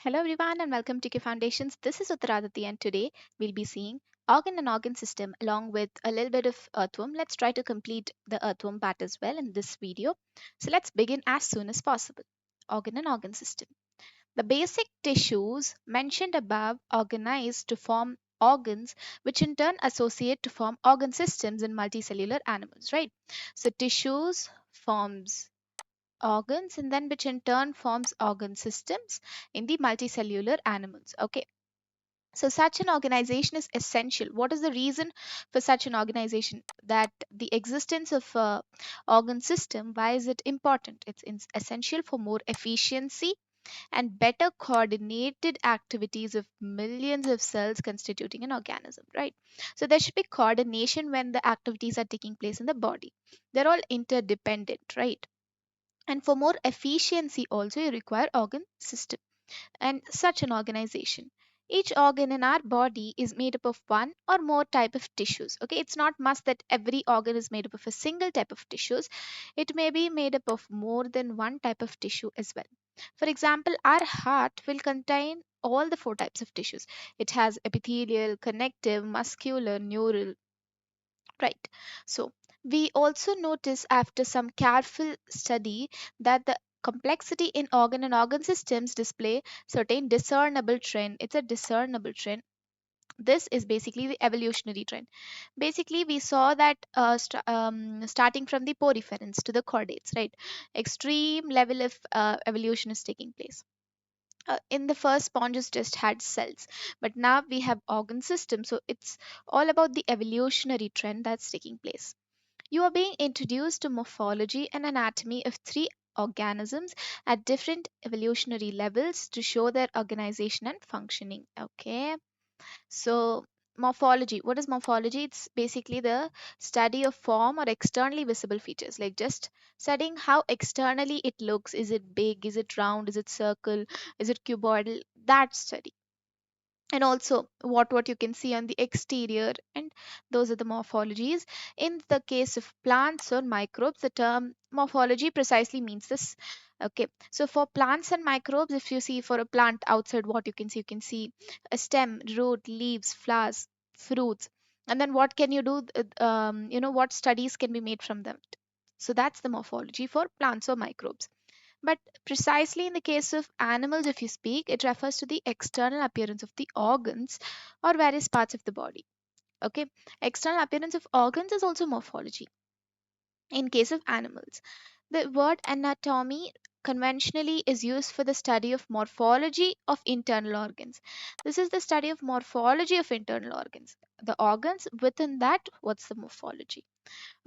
Hello everyone and welcome to K Foundations. This is Uthara, and today we'll be seeing organ and organ system along with a little bit of earthworm. Let's try to complete the earthworm part as well in this video. So let's begin as soon as possible. Organ and organ system. The basic tissues mentioned above organize to form organs which in turn associate to form organ systems in multicellular animals, right? So tissues forms organs and then which in turn forms organ systems in the multicellular animals. Okay, so such an organization is essential. What is the reason for such an organization? That the existence of a organ system, why is it important? It's essential for more efficiency and better coordinated activities of millions of cells constituting an organism, right? So there should be coordination when the activities are taking place in the body. They're all interdependent, right? And for more efficiency also you require organ system and such an organization. Each organ in our body is made up of one or more type of tissues. Okay, it's not must that every organ is made up of a single type of tissues. It may be made up of more than one type of tissue as well. For example, our heart will contain all the four types of tissues. It has epithelial, connective, muscular, neural, right? So we also notice after some careful study that the complexity in organ and organ systems display certain discernible trend. It's a discernible trend. This is basically the evolutionary trend. Basically we saw that starting from the poriferans to the chordates, right? Extreme level of evolution is taking place. In the first sponges just had cells, but now we have organ systems, so it's all about the evolutionary trend that's taking place. You are being introduced to morphology and anatomy of three organisms at different evolutionary levels to show their organization and functioning. Okay, so morphology. What is morphology? It's basically the study of form or externally visible features, like just studying how externally it looks. Is it big? Is it round? Is it circle? Is it cuboidal? That study. And also what you can see on the exterior, and those are the morphologies. In the case of plants or microbes, the term morphology precisely means this. Okay, so for plants and microbes, if you see for a plant outside, what you can see a stem, root, leaves, flowers, fruits. And then what can you do, what studies can be made from them? So that's the morphology for plants or microbes. But precisely in the case of animals, if you speak, it refers to the external appearance of the organs or various parts of the body. Okay, external appearance of organs is also morphology in case of animals. The word anatomy conventionally is used for the study of morphology of internal organs. This is the study of morphology of internal organs. The organs within that, what's the morphology?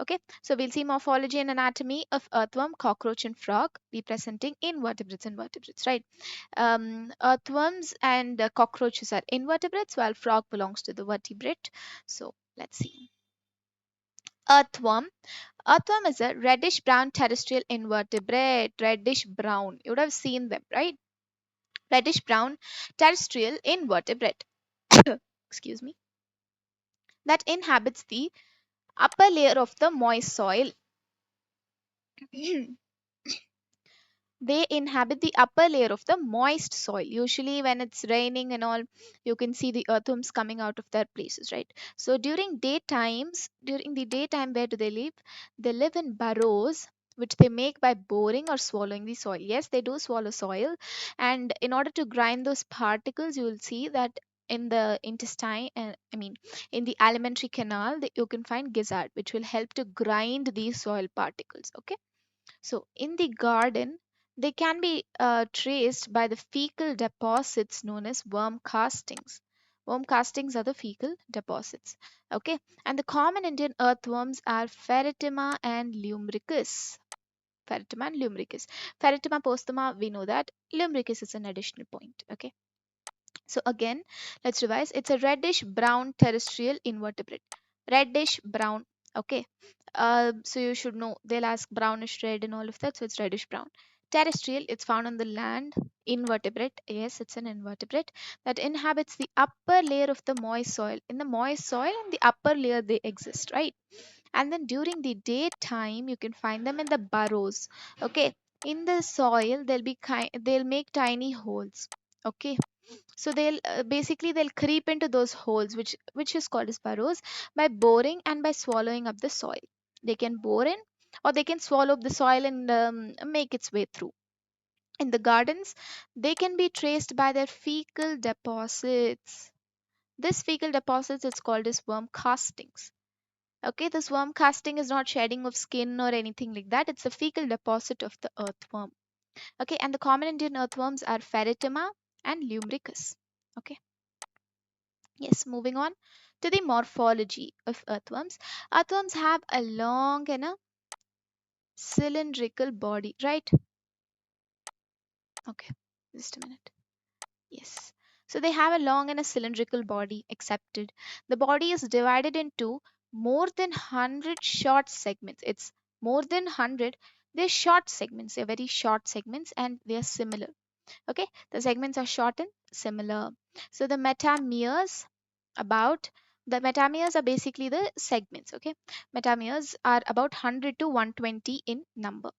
Okay, so we'll see morphology and anatomy of earthworm, cockroach, and frog be presenting invertebrates and vertebrates, right? Earthworms and cockroaches are invertebrates, while frog belongs to the vertebrate. So let's see. Earthworm. Earthworm is a reddish brown terrestrial invertebrate. Reddish brown. You would have seen them, right? Reddish brown terrestrial invertebrate. Excuse me. That inhabits the upper layer of the moist soil. They inhabit the upper layer of the moist soil. Usually, when it's raining and all, you can see the earthworms coming out of their places, right? So, during the daytime, where do they live? They live in burrows, which they make by boring or swallowing the soil. Yes, they do swallow soil. And in order to grind those particles, you will see that in the intestine, in the alimentary canal, you can find gizzard, which will help to grind these soil particles. Okay, so in the garden, they can be traced by the fecal deposits known as worm castings. Worm castings are the fecal deposits. Okay, and the common Indian earthworms are Ferritima and Lumbricus. Ferritima and Lumbricus. Ferritima postuma, we know that. Lumbricus is an additional point. Okay, so again, let's revise. It's a reddish brown terrestrial invertebrate. Reddish brown. Okay, so you should know they'll ask brownish red and all of that, so it's reddish brown. Terrestrial, it's found on the land. Invertebrate, yes, it's an invertebrate that inhabits the upper layer of the moist soil. In the moist soil, in the upper layer, they exist, right? And then during the daytime, you can find them in the burrows. Okay, in the soil, they'll make tiny holes. Okay, so they'll basically they'll creep into those holes, which is called as burrows, by boring and by swallowing up the soil. They can bore in, or they can swallow up the soil and make its way through. In the gardens, they can be traced by their fecal deposits. This fecal deposits is called as worm castings. Okay, this worm casting is not shedding of skin or anything like that. It's a fecal deposit of the earthworm. Okay, and the common Indian earthworms are Ferritoma and Lumbricus. Okay, yes, moving on to the morphology of earthworms. Earthworms have a long and a cylindrical body, right? Okay, just a minute. Yes. So they have a long and a cylindrical body, accepted. The body is divided into more than 100 short segments. It's more than 100. They're short segments. They're very short segments and they are similar. Okay, the segments are short and similar. So the metameres are basically the segments. Okay, metameres are about 100 to 120 in number.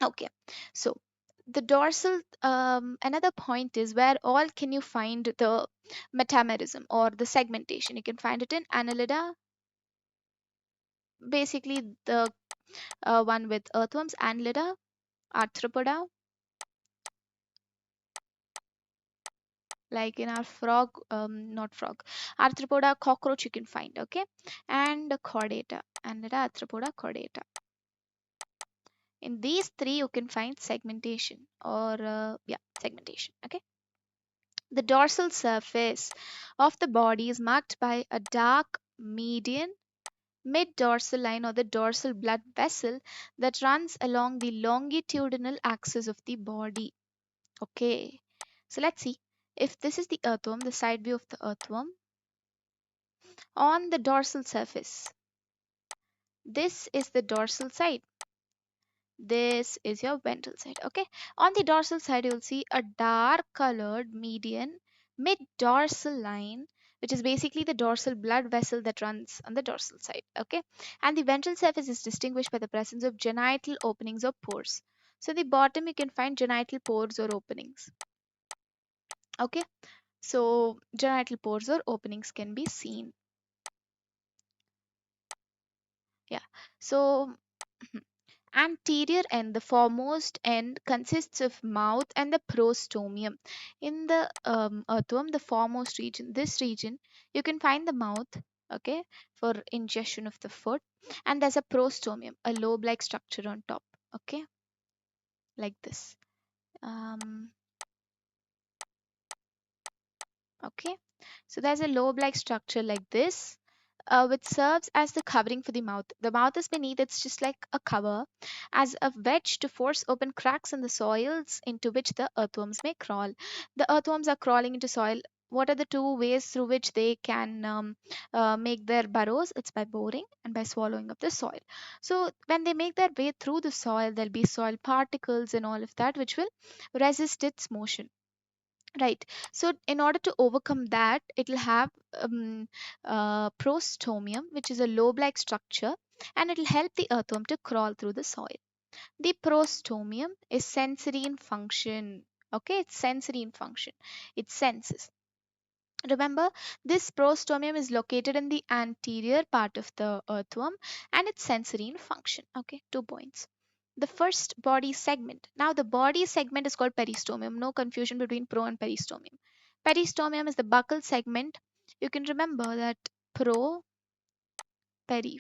Okay, so the dorsal, another point is where all can you find the metamerism or the segmentation. You can find it in Annelida, basically the one with earthworms, Annelida, Arthropoda, like in our frog, not frog, Arthropoda, cockroach you can find, okay, and chordata, Annelida, Arthropoda, chordata. In these three you can find segmentation or yeah, segmentation. Okay, the dorsal surface of the body is marked by a dark median mid dorsal line or the dorsal blood vessel that runs along the longitudinal axis of the body. Okay, so let's see if this is the earthworm, the side view of the earthworm on the dorsal surface. This is the dorsal side. This is your ventral side. Okay, on the dorsal side you will see a dark colored median mid dorsal line, which is basically the dorsal blood vessel that runs on the dorsal side. Okay, and the ventral surface is distinguished by the presence of genital openings or pores. So the bottom you can find genital pores or openings. Okay, so genital pores or openings can be seen. Yeah, so anterior end, the foremost end, consists of mouth and the prostomium. In the earthworm, the foremost region, this region, you can find the mouth, okay, for ingestion of the food, and there's a prostomium, a lobe-like structure on top, okay, like this. Um, okay, so there's a lobe-like structure like this, which serves as the covering for the mouth. The mouth is beneath, it's just like a cover, as a wedge to force open cracks in the soils into which the earthworms may crawl. The earthworms are crawling into soil. What are the two ways through which they can make their burrows? It's by boring and by swallowing up the soil. So, when they make their way through the soil, there'll be soil particles and all of that which will resist its motion. Right. So in order to overcome that, it will have prostomium, which is a lobe-like structure, and it will help the earthworm to crawl through the soil. The prostomium is sensory in function. Okay, it's sensory in function. It senses. Remember, this prostomium is located in the anterior part of the earthworm and it's sensory in function. Okay, 2 points. The first body segment. Now, the body segment is called peristomium. No confusion between pro and peristomium. Peristomium is the buccal segment. You can remember that pro, peri.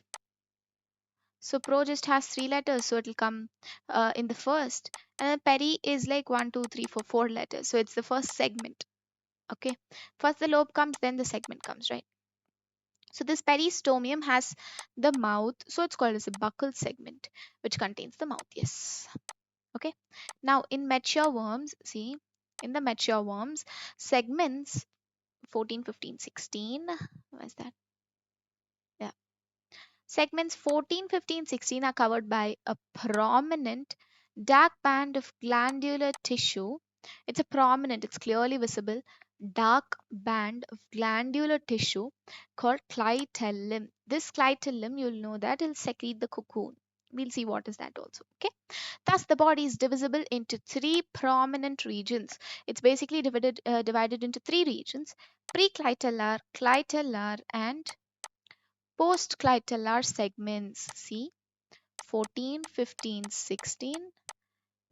So, pro just has 3 letters, so it will come in the first. And then peri is like 1, 2, 3, 4 letters. So, it's the first segment. Okay, first the lobe comes, then the segment comes, right? So this peristomium has the mouth, so it's called as a buccal segment, which contains the mouth. Yes. Okay. Now in mature worms, see, in the mature worms, segments 14, 15, 16. Where's that? Yeah. Segments 14, 15, 16 are covered by a prominent dark band of glandular tissue. It's a prominent, it's clearly visible dark band of glandular tissue called clitellum. This clitellum, you'll know that it'll secrete the cocoon. We'll see what is that also. Okay. Thus, the body is divisible into three prominent regions. It's basically divided into three regions: pre-Kleteler, Kleteler, and post-Kleteler segments. See, 14, 15, 16,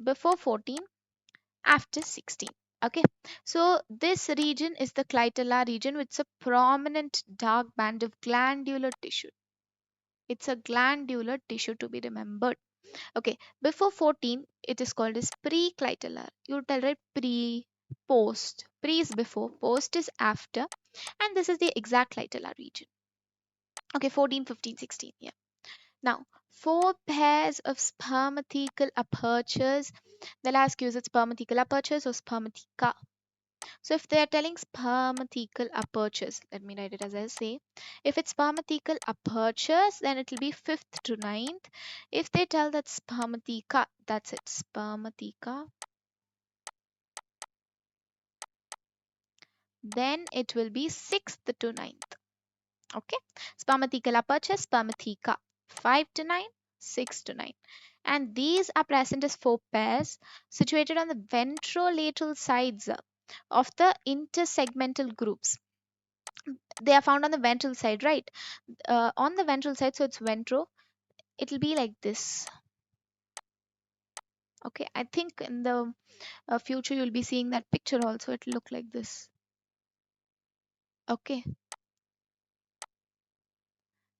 before 14, after 16. Okay, so this region is the Kleteler region, with a prominent dark band of glandular tissue. It's a glandular tissue to be remembered. Okay, before 14, it is called as pre-Kleteler. You tell, right? Pre, post. Pre is before, post is after, and this is the exact Kleteler region. Okay, 14, 15, 16. Yeah. Now, four pairs of spermatical apertures. They'll ask you, is it spermatical apertures or spermatica? So if they are telling spermatical apertures, let me write it as I say. If it's spermatical apertures, then it will be 5th to 9th. If they tell that spermatica, that's it, spermatica, then it will be 6th to 9th. Okay, spermatical aperture, spermatica, 5 to 9, 6 to 9. And these are present as four pairs situated on the ventrolateral sides of the intersegmental groups. They are found on the ventral side, right? On the ventral side, so it's ventro, it'll be like this. Okay, I think in the future you'll be seeing that picture also. It'll look like this. Okay,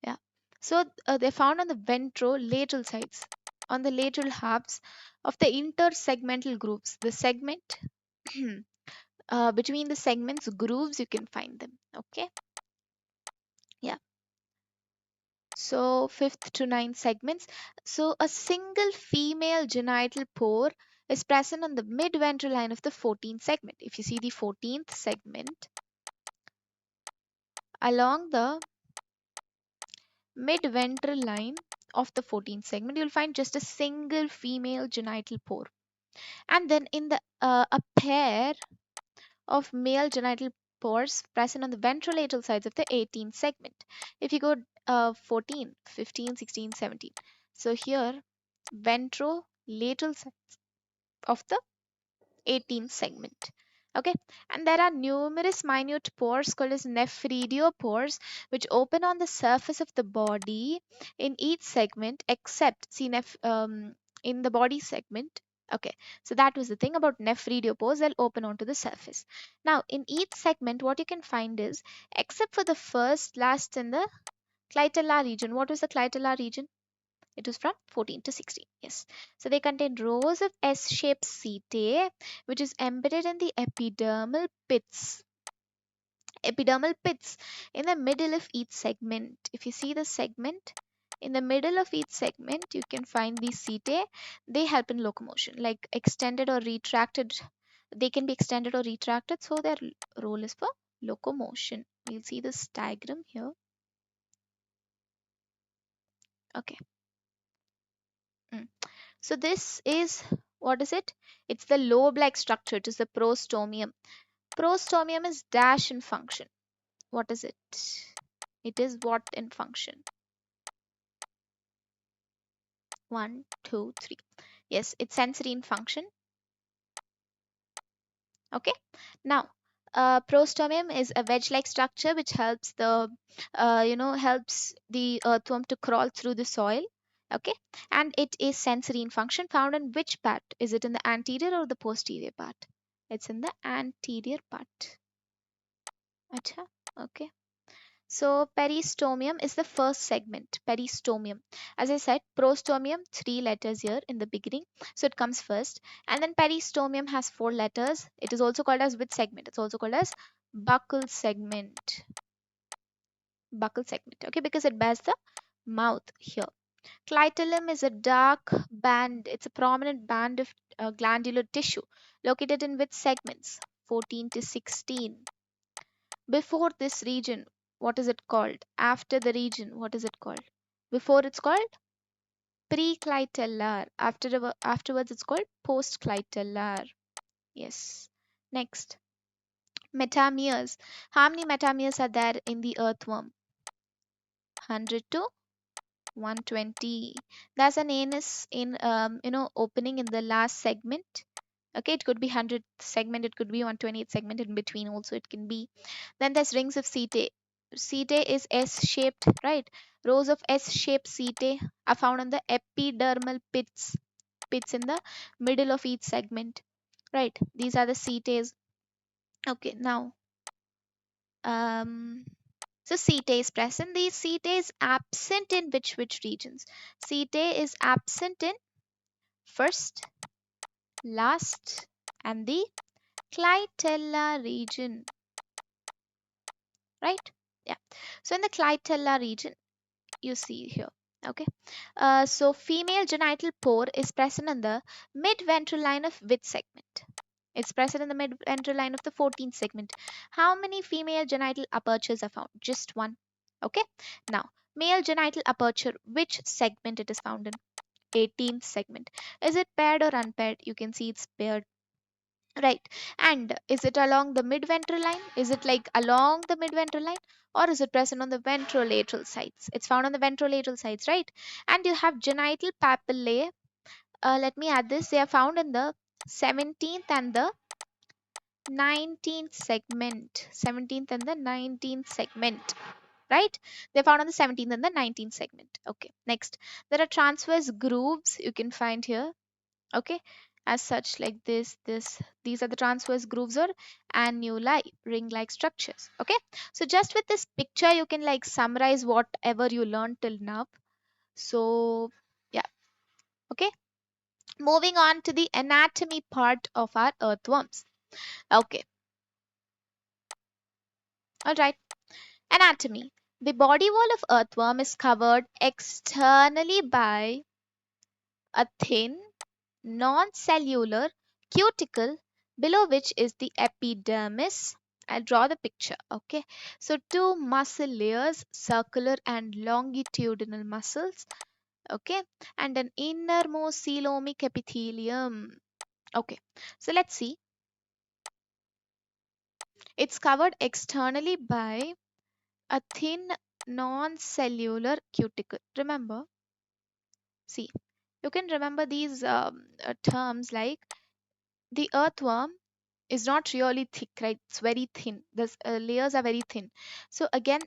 yeah. So they're found on the ventrolateral sides, on the lateral halves of the intersegmental grooves. The segment between the segments grooves, you can find them. Okay, yeah. So 5th to 9th segments. So a single female genital pore is present on the mid-ventral line of the 14th segment. If you see the 14th segment, along the mid-ventral line of the 14th segment, you'll find just a single female genital pore. And then in the a pair of male genital pores present on the ventrolateral sides of the 18th segment. If you go 14, 15, 16, 17. So here, ventrolateral sides of the 18th segment. Okay, and there are numerous minute pores called as nephridio pores, which open on the surface of the body in each segment, except see in the body segment. Okay, so that was the thing about nephridio pores, they'll open onto the surface. Now, in each segment, what you can find is, except for the first, last, and the Kleteler region. What was the Kleteler region? It was from 14 to 16. Yes. So they contain rows of S-shaped setae, which is embedded in the epidermal pits. Epidermal pits in the middle of each segment. If you see the segment, in the middle of each segment, you can find these setae. They help in locomotion, like extended or retracted. They can be extended or retracted, so their role is for locomotion. We'll see this diagram here. Okay. So this is, what is it? It's the lobe-like structure. It is the prostomium. Prostomium is dash in function. What is it? It is what in function? 1, 2, 3. Yes, it's sensory in function. Okay. Now, prostomium is a wedge-like structure which helps the, helps the earthworm to crawl through the soil. Okay, and it is sensory in function. Found in which part? Is it in the anterior or the posterior part? It's in the anterior part. Acha, okay. So peristomium is the first segment. Peristomium. As I said, prostomium, 3 letters here in the beginning. So it comes first. And then peristomium has 4 letters. It is also called as which segment? It's also called as buccal segment. Buccal segment. Okay, because it bears the mouth here. Clitellum is a dark band. It's a prominent band of glandular tissue located in which segments? 14 to 16. Before this region, what is it called? After the region, what is it called? Before it's called pre-Kleteler. Afterwards it's called post-Kleteler. Yes. Next, metameres. How many metameres are there in the earthworm? 100 to 120. There's an anus in opening in the last segment. Okay, it could be 100th segment, it could be 120th segment, in between also it can be. Then there's rings of setae. Setae is S-shaped, right? Rows of S-shaped setae are found on the epidermal pits in the middle of each segment, right? These are the setae. Okay, now um so setae is present. These setae is absent in which regions? Setae is absent in first, last, and the Clitella region, right? Yeah. So in the Clitella region, you see here. Okay. So female genital pore is present in the mid-ventral line of which segment? It's present in the mid-ventral line of the 14th segment. How many female genital apertures are found? Just one. Okay. Now, male genital aperture, which segment it is found in? 18th segment. Is it paired or unpaired? You can see it's paired. Right. And is it along the mid-ventral line? Is it like along the mid-ventral line? Or is it present on the ventrolateral sides? It's found on the ventrolateral sides, right? And you have genital papillae. Let me add this. They are found in the 17th and the 19th segment. 17th and the 19th segment. Right? They're found on the 17th and the 19th segment. Okay. Next. There are transverse grooves you can find here. Okay, as such, like these are the transverse grooves or annuli, ring like structures. Okay, so just with this picture you can like summarize whatever you learned till now. So yeah. Okay, moving on to the anatomy part of our earthworms. Okay, all right. Anatomy. The body wall of earthworm is covered externally by a thin non-cellular cuticle, below which is the epidermis. I'll draw the picture. Okay, so two muscle layers, circular and longitudinal muscles. Okay, and an innermost coelomic epithelium. Okay, so let's see. It's covered externally by a thin non-cellular cuticle. Remember, see, you can remember these terms like the earthworm is not really thick, right? It's very thin. The layers are very thin. So again,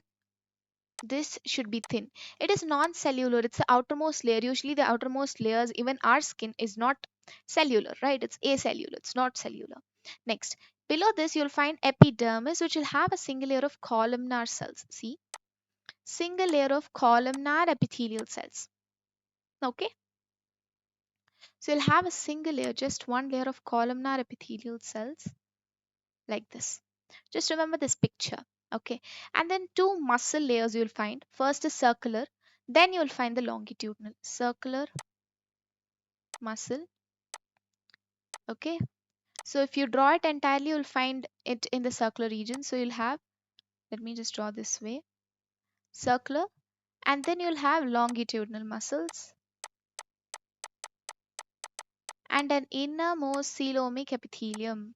this should be thin. It is non-cellular. It's the outermost layer. Usually the outermost layers, even our skin, is not cellular, right? It's acellular. It's not cellular. Next, below this you'll find epidermis, which will have a single layer of columnar cells. See, single layer of columnar epithelial cells. Okay, so you'll have a single layer, just one layer of columnar epithelial cells like this. Just remember this picture. Okay, and then two muscle layers you'll find. First is circular, then you'll find the longitudinal. Circular muscle. Okay, so if you draw it entirely, you'll find it in the circular region. So you'll have, let me just draw this way, circular, and then you'll have longitudinal muscles and an innermost coelomic epithelium.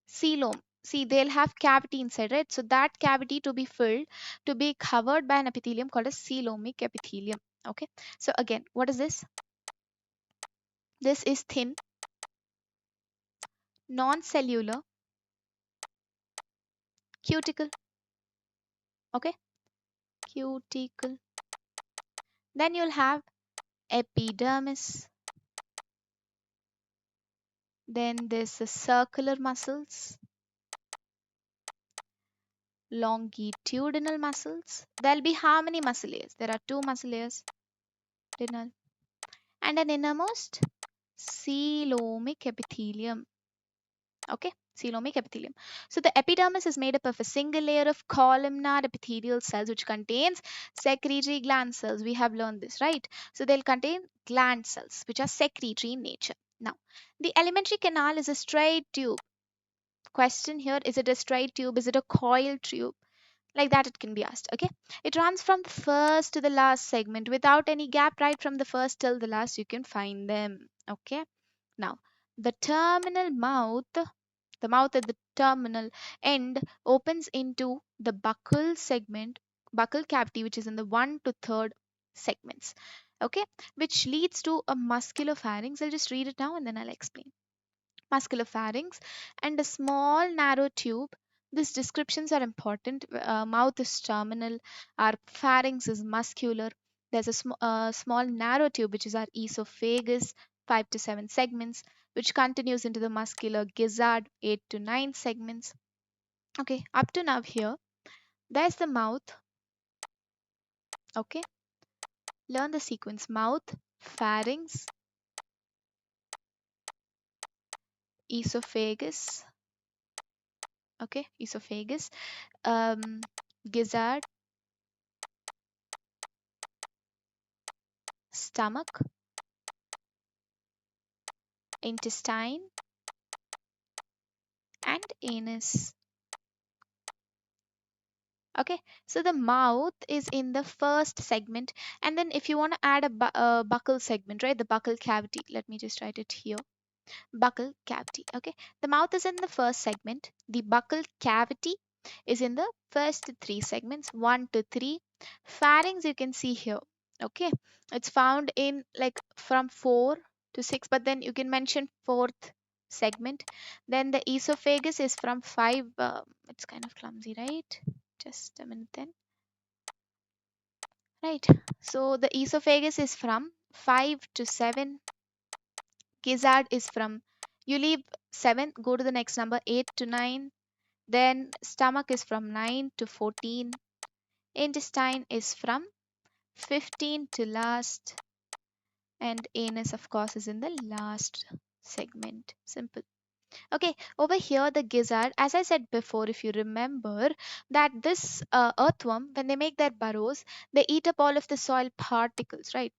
Coelom. See, they'll have cavity inside, right? So that cavity to be filled, to be covered by an epithelium called a coelomic epithelium. Okay. So again, what is this? This is thin, non-cellular cuticle. Okay. Cuticle. Then you'll have epidermis. Then there's the circular muscles, longitudinal muscles. There'll be how many muscle layers? There are two muscle layers, and an innermost coelomic epithelium. Okay, coelomic epithelium. So the epidermis is made up of a single layer of columnar epithelial cells which contains secretory gland cells. We have learned this, right? So they'll contain gland cells which are secretory in nature. Now, the alimentary canal is a straight tube. Question here, is it a straight tube? Is it a coiled tube? Like that it can be asked. Okay, it runs from the first to the last segment without any gap, right? From the first till the last you can find them. Okay, now the terminal mouth, the mouth at the terminal end opens into the buccal segment, buccal cavity, which is in the 1 to 3rd segments. Okay, which leads to a muscular pharynx. I'll just read it now and then I'll explain. Muscular pharynx and a small narrow tube. These descriptions are important. Mouth is terminal, our pharynx is muscular. There's a small narrow tube, which is our esophagus, 5 to 7 segments, which continues into the muscular gizzard, 8 to 9 segments. Okay, up to now here, there's the mouth. Okay, learn the sequence: mouth, pharynx, esophagus. Okay, esophagus, gizzard, stomach, intestine, and anus. Okay, so the mouth is in the first segment, and then if you want to add a buccal segment, right, the buccal cavity, let me just write it here. Buccal cavity. Okay, the mouth is in the first segment, the buccal cavity is in the first 3 segments, 1 to 3. Pharynx you can see here. Okay, it's found in like from 4 to 6, but then you can mention fourth segment. Then the esophagus is from 5. It's kind of clumsy, right? Just a minute then. Right, so the esophagus is from 5 to 7. Gizzard is from, you leave 7, go to the next number, 8 to 9. Then stomach is from 9 to 14. Intestine is from 15 to last. And anus, of course, is in the last segment. Simple. Okay, over here the gizzard, as I said before, if you remember, that this earthworm, when they make their burrows, they eat up all of the soil particles, right?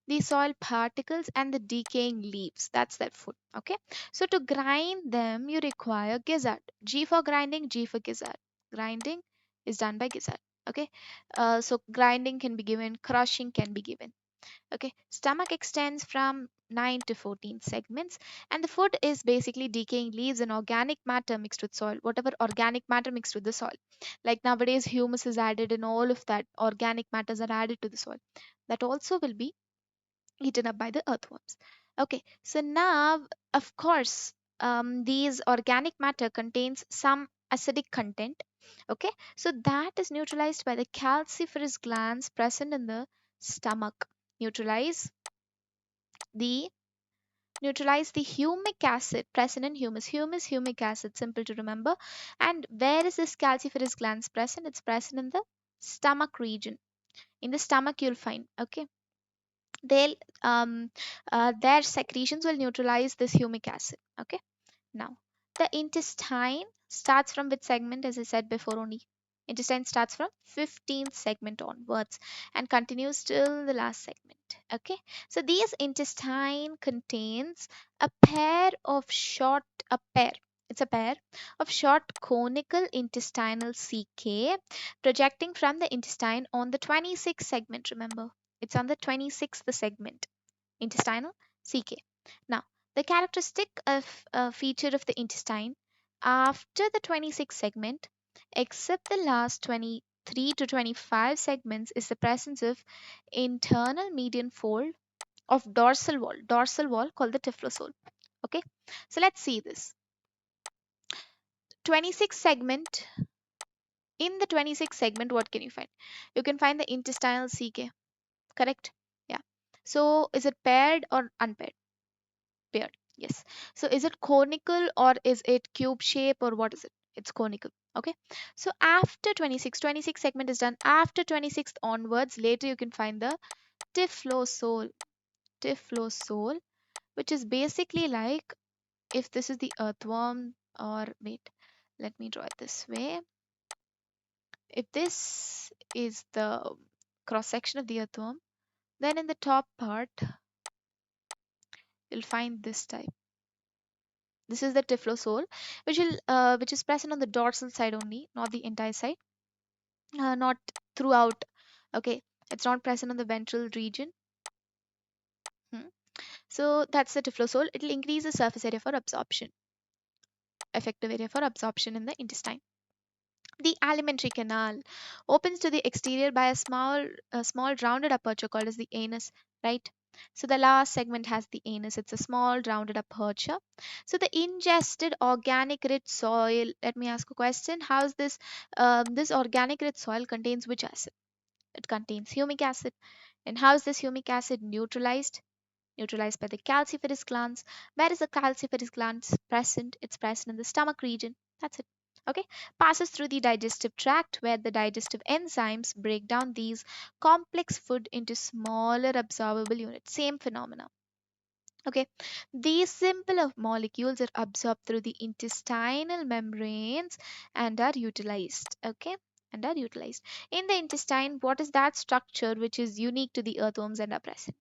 The soil particles and the decaying leaves, that's their food. Okay, so to grind them you require gizzard. G for grinding, G for gizzard. Grinding is done by gizzard. Okay, so grinding can be given, crushing can be given. Okay, stomach extends from 9 to 14 segments, and the food is basically decaying leaves and organic matter mixed with soil, whatever organic matter mixed with the soil. Like nowadays humus is added and all of that organic matters are added to the soil, that also will be eaten up by the earthworms. Okay, so now, of course, these organic matter contains some acidic content. Okay, so that is neutralized by the calciferous glands present in the stomach. Neutralize the neutralize the humic acid present in humus. Humus, humic acid, simple to remember. And where is this calciferous glands present? It's present in the stomach region. In the stomach you'll find. Okay, they'll their secretions will neutralize this humic acid. Okay, now the intestine starts from which segment? As I said before, only intestine starts from 15th segment onwards and continues till the last segment. Okay, so these intestine contains a pair of short a pair it's a pair of short conical intestinal CK projecting from the intestine on the 26th segment. Remember, it's on the 26th segment, intestinal CK. Now, the characteristic of feature of the intestine after the 26th segment, except the last 23 to 25 segments, is the presence of internal median fold of dorsal wall called the typhlosole. Okay, so let's see this. 26th segment. In the 26th segment, what can you find? You can find the intestinal CK, correct? Yeah. So, is it paired or unpaired? Paired. Yes. So is it conical or is it cube shape or what is it? It's conical. Okay. So after 26 segment is done. After 26th onwards, later you can find the typhlosole. Typhlosole, which is basically like, if this is the earthworm, or wait, let me draw it this way. If this is the cross section of the earthworm, then in the top part, you'll find this type. This is the typhlosole, which is present on the dorsal side only, not the entire side, not throughout. Okay, it's not present on the ventral region. Hmm. So that's the typhlosole. It will increase the surface area for absorption, effective area for absorption in the intestine. The alimentary canal opens to the exterior by a small rounded aperture called as the anus, right? So the last segment has the anus. It's a small rounded aperture. So the ingested organic rich soil. Let me ask a question. How is this? This organic rich soil contains which acid? It contains humic acid. And how is this humic acid neutralized? Neutralized by the calciferous glands. Where is the calciferous glands present? It's present in the stomach region. That's it. Okay. Passes through the digestive tract where the digestive enzymes break down these complex food into smaller absorbable units. Same phenomena. Okay. These simple of molecules are absorbed through the intestinal membranes and are utilized. Okay. And are utilized. In the intestine, what is that structure which is unique to the earthworms and are present?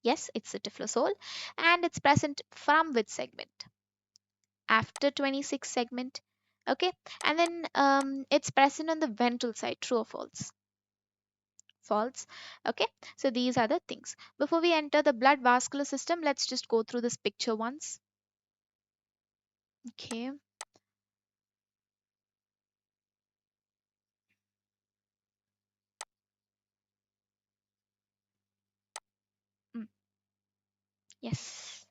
Yes, it's a tiflosole and it's present from which segment? After 26 segment. Okay, and then it's present on the ventral side. True or false? False. Okay, so these are the things. Before we enter the blood vascular system, let's just go through this picture once. Okay. Mm, yes.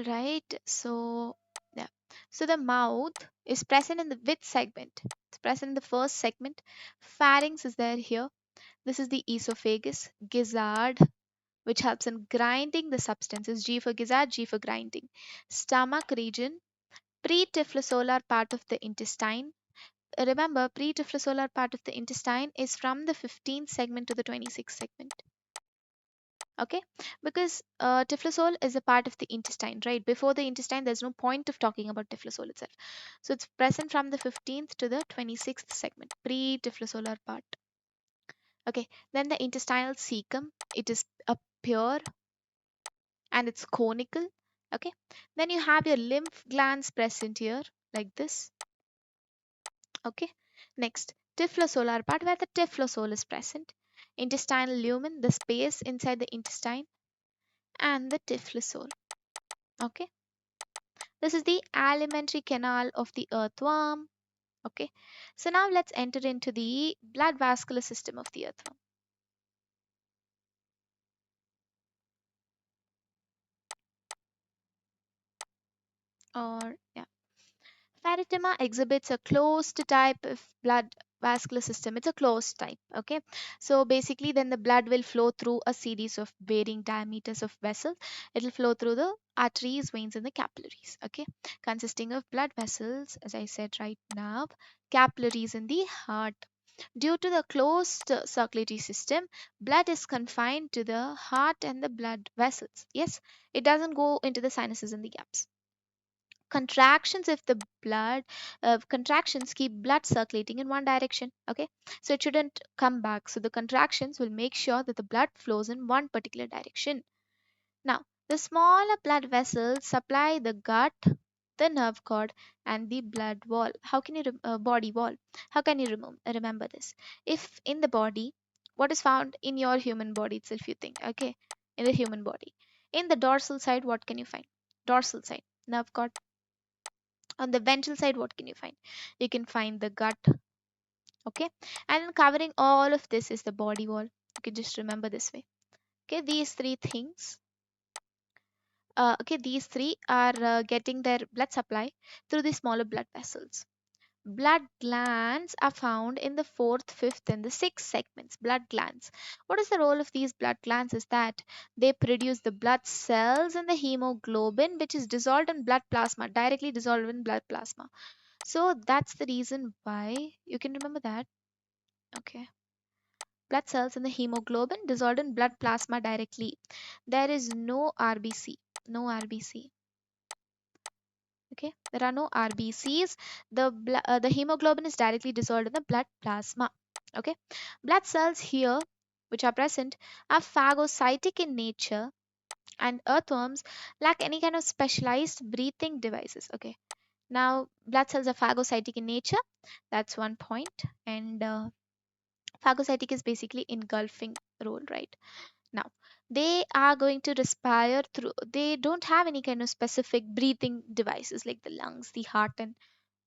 Right. So yeah. So the mouth is present in the which segment? It's present in the first segment. Pharynx is there here. This is the esophagus, gizzard, which helps in grinding the substances. G for gizzard, G for grinding. Stomach region, pre-tiflosolar part of the intestine. Remember, pre-tiflosolar part of the intestine is from the 15th segment to the 26th segment. Okay, because tiflosol is a part of the intestine, right? Before the intestine, there's no point of talking about tiflosol itself. So it's present from the 15th to the 26th segment, pre-tiflosolar part. Okay, then the intestinal cecum, it is a pure and it's conical. Okay, then you have your lymph glands present here like this. Okay, next tiflosolar part where the tiflosol is present, intestinal lumen, the space inside the intestine, and the tiflosol. Okay, this is the alimentary canal of the earthworm. Okay, so now let's enter into the blood vascular system of the earthworm. Or yeah, Pheretima exhibits a closed type of blood vascular system. It's a closed type. Okay. So basically, then the blood will flow through a series of varying diameters of vessels. It will flow through the arteries, veins, and the capillaries. Okay. Consisting of blood vessels, as I said right now, capillaries in the heart. Due to the closed circulatory system, blood is confined to the heart and the blood vessels. Yes, it doesn't go into the sinuses and the gaps. Contractions if the blood contractions keep blood circulating in one direction. Okay, so it shouldn't come back, so the contractions will make sure that the blood flows in one particular direction. Now the smaller blood vessels supply the gut, the nerve cord, and the blood wall. How can you body wall? How can you remember this? If in the body, what is found in your human body itself, you think? Okay, in the human body, in the dorsal side, what can you find? Dorsal side, nerve cord. On the ventral side, what can you find? You can find the gut. Okay, and covering all of this is the body wall. You can just remember this way. Okay, these three things, okay, these three are getting their blood supply through the smaller blood vessels. Blood glands are found in the fourth, fifth, and the sixth segments. Blood glands. What is the role of these blood glands? Is that they produce the blood cells and the hemoglobin, which is dissolved in blood plasma, directly dissolved in blood plasma. So that's the reason why you can remember that. Okay. Blood cells and the hemoglobin dissolved in blood plasma directly. There is no RBC. No RBC. Okay. There are no RBCs. The hemoglobin is directly dissolved in the blood plasma. Okay. Blood cells here, which are present, are phagocytic in nature, and earthworms lack any kind of specialized breathing devices. Okay. Now, blood cells are phagocytic in nature. That's one point. And phagocytic is basically engulfing role, right? Now, They are going to respire through, they don't have any kind of specific breathing devices like the lungs, the heart, and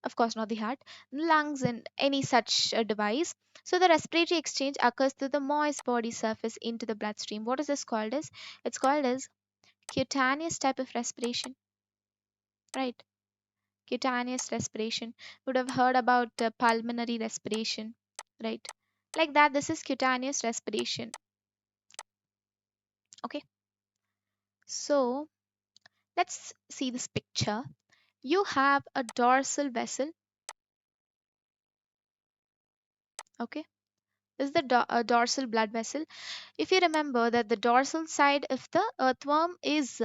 of course not the heart, lungs, and any such device. So the respiratory exchange occurs through the moist body surface into the bloodstream. What is this called as? It's called as cutaneous type of respiration, right? Cutaneous respiration. Would have heard about pulmonary respiration, right? Like that, this is cutaneous respiration. Okay, so let's see this picture. You have a dorsal vessel. Okay, this is the dorsal blood vessel. If you remember that the dorsal side of the earthworm is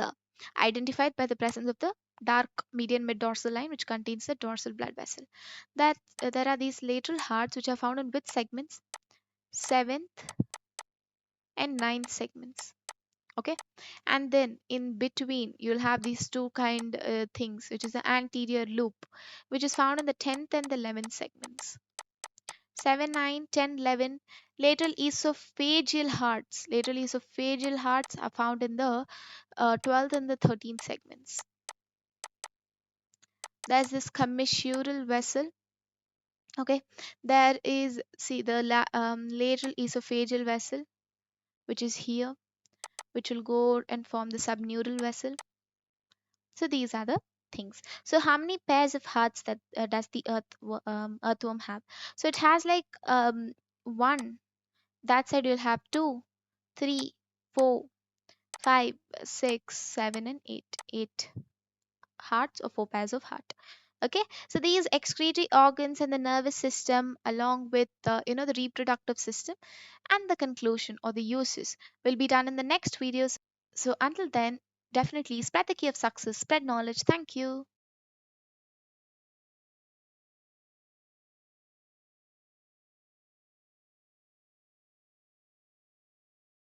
identified by the presence of the dark median mid dorsal line, which contains the dorsal blood vessel. That there are these lateral hearts which are found in which segments? Seventh and ninth segments. Okay, and then in between you'll have these two kind things, which is the anterior loop, which is found in the 10th and the 11th segments. 7, 9, 10, 11. Lateral esophageal hearts. Lateral esophageal hearts are found in the 12th and the 13th segments. There's this commissural vessel. Okay, there is, see, the lateral esophageal vessel, which is here, which will go and form the subneural vessel. So these are the things. So how many pairs of hearts that does the earthworm have? So it has like one. That side you'll have two, three, four, five, six, seven, and eight. Eight hearts or four pairs of heart. Okay, so these excretory organs and the nervous system, along with the reproductive system and the conclusion or the uses, will be done in the next videos. So until then, definitely spread the key of success, spread knowledge. Thank you.